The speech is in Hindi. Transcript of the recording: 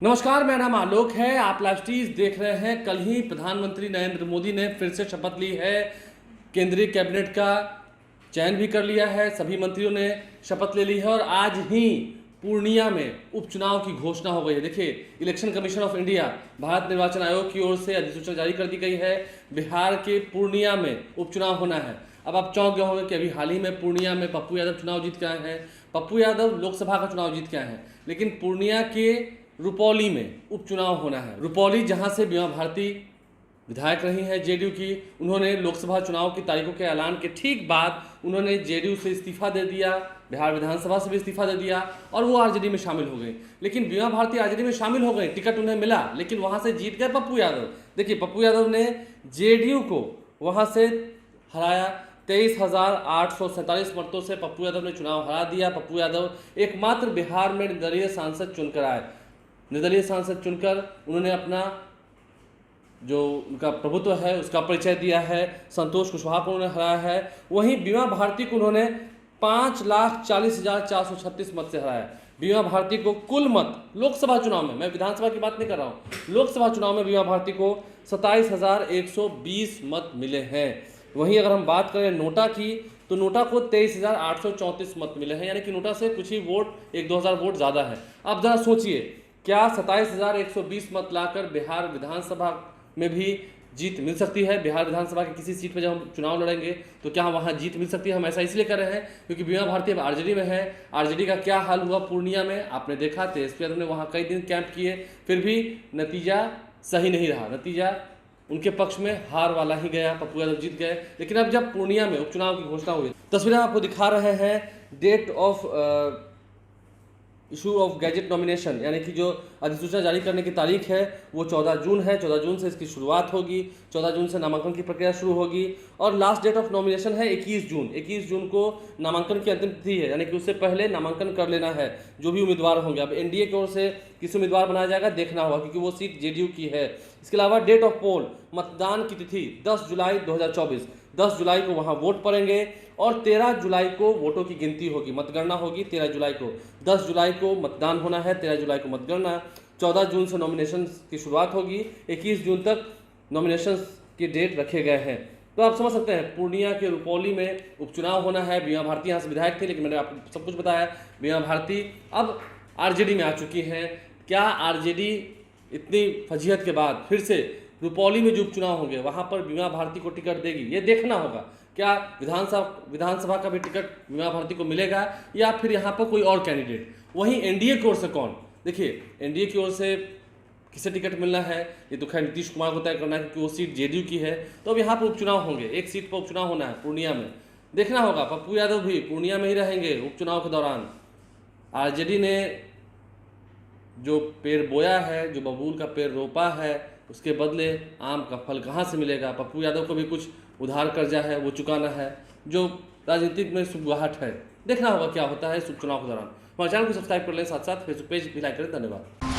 नमस्कार, मेरा नाम आलोक है। आप लाइव स्ट्रीज देख रहे हैं। कल ही प्रधानमंत्री नरेंद्र मोदी ने फिर से शपथ ली है। केंद्रीय कैबिनेट का चयन भी कर लिया है, सभी मंत्रियों ने शपथ ले ली है और आज ही पूर्णिया में उपचुनाव की घोषणा हो गई है। देखिए, election commission of India, Bharat निर्वाचन आयोग की ओर से अधिसूचना जारी कर दी गई है। बिहार के पूर्णिया में उपचुनाव होना है। अब आप चौंक गए होंगे कि अभी हाल ही में पूर्णिया में पप्पू यादव चुनाव जीत के आए हैं। पप्पू यादव लोकसभा का चुनाव जीत के आए हैं, लेकिन पूर्णिया के रुपौली में उपचुनाव होना है। रुपौली, जहां से बीमा भारती विधायक रही हैं जेडीयू की, उन्होंने लोकसभा चुनाव की तारीखों के ऐलान के ठीक बाद उन्होंने जेडीयू से इस्तीफा दे दिया, बिहार विधानसभा से भी इस्तीफा दे दिया और वो आरजेडी में शामिल हो गई। लेकिन बीमा भारती आरजेडी में शामिल हो गई, टिकट उन्हें मिला, लेकिन वहां से जीत गए पप्पू यादव। देखिए, पप्पू यादव ने जेडीयू को वहां से हराया। 23,847 मतों से पप्पू यादव ने चुनाव हरा दिया। पप्पू यादव एकमात्र बिहार में निर्दलीय सांसद चुनकर आए। निर्दलीय सांसद चुनकर उन्होंने अपना जो उनका प्रभुत्व है उसका परिचय दिया है। संतोष कुशवाहा को उन्होंने हराया है। वहीं बीमा भारती को उन्होंने 5,40,436 मत से हराया। बीमा भारती को कुल मत लोकसभा चुनाव में, मैं विधानसभा की बात नहीं कर रहा हूँ, लोकसभा चुनाव में बीमा भारती को 27,120 मत मिले हैं। वहीं अगर हम बात करें नोटा की, तो नोटा को 23,834 मत मिले हैं, यानी कि नोटा से कुछ ही वोट, 1-2 हज़ार वोट ज़्यादा है। अब जरा सोचिए, क्या 27,120 मत लाकर बिहार विधानसभा में भी जीत मिल सकती है? बिहार विधानसभा की किसी सीट पर जब हम चुनाव लड़ेंगे तो क्या वहां जीत मिल सकती है? हम ऐसा इसलिए कर रहे हैं क्योंकि बीमा भारती अब आरजेडी में है। आरजेडी का क्या हाल हुआ पूर्णिया में आपने देखा। तेजस्वी यादव ने वहां कई दिन कैंप किए, फिर भी नतीजा सही नहीं रहा। नतीजा उनके पक्ष में हार वाला ही गया, पप्पू यादव जीत गए। लेकिन अब जब पूर्णिया में उपचुनाव की घोषणा हुई, तस्वीरें आपको दिखा रहे हैं। Date of issue of gazette nomination, यानी कि जो अधिसूचना जारी करने की तारीख है वो 14 जून है। 14 जून से इसकी शुरुआत होगी। 14 जून से नामांकन की प्रक्रिया शुरू होगी और लास्ट डेट ऑफ नॉमिनेशन है 21 जून। 21 जून को नामांकन की अंतिम तिथि है, यानी कि उससे पहले नामांकन कर लेना है जो भी उम्मीदवार होंगे। अब एनडीए की ओर से किस उम्मीदवार बनाया जाएगा देखना होगा, क्योंकि वो सीट जेडीयू की है। इसके अलावा डेट ऑफ पोल, मतदान की तिथि 10 जुलाई 2024, 10 जुलाई को वहाँ वोट पड़ेंगे और 13 जुलाई को वोटों की गिनती होगी, मतगणना होगी 13 जुलाई को। 10 जुलाई को मतदान होना है, 13 जुलाई को मतगणना। 14 जून से नॉमिनेशन की शुरुआत होगी, 21 जून तक नॉमिनेशन की डेट रखे गए हैं। तो आप समझ सकते हैं, पूर्णिया के रुपौली में उपचुनाव होना है। बीमा भारती यहाँ से विधायक थे, लेकिन मैंने आपको सब कुछ बताया। बीमा भारती अब आरजेडी में आ चुकी हैं। क्या आरजेडी इतनी फजीहत के बाद फिर से रुपौली में जो उपचुनाव होंगे वहां पर बीमा भारती को टिकट देगी? ये देखना होगा। क्या विधानसभा का भी टिकट बीमा भारती को मिलेगा या फिर यहाँ पर कोई और कैंडिडेट? वहीं एनडीए की ओर से कौन? देखिए, एनडीए की ओर से किसे टिकट मिलना है ये तो खैर नीतीश कुमार को तय करना है, क्योंकि वो सीट जेडीयू की है। तो अब यहाँ पर उपचुनाव होंगे, एक सीट पर उपचुनाव होना है पूर्णिया में। देखना होगा, पप्पू यादव भी पूर्णिया में ही रहेंगे उपचुनाव के दौरान। आरजेडी ने जो पेड़ बोया है, जो बबूल का पेड़ रोपा है, उसके बदले आम का फल कहाँ से मिलेगा? पप्पू यादव को भी कुछ उधार कर्जा है वो चुकाना है, जो राजनीतिक में सुगबुगाहट है। देखना होगा क्या होता है इस उपचुनाव के दौरान। हमारे चैनल को सब्सक्राइब कर लें, साथ साथ फेसबुक पेज भी लाइक करें। धन्यवाद।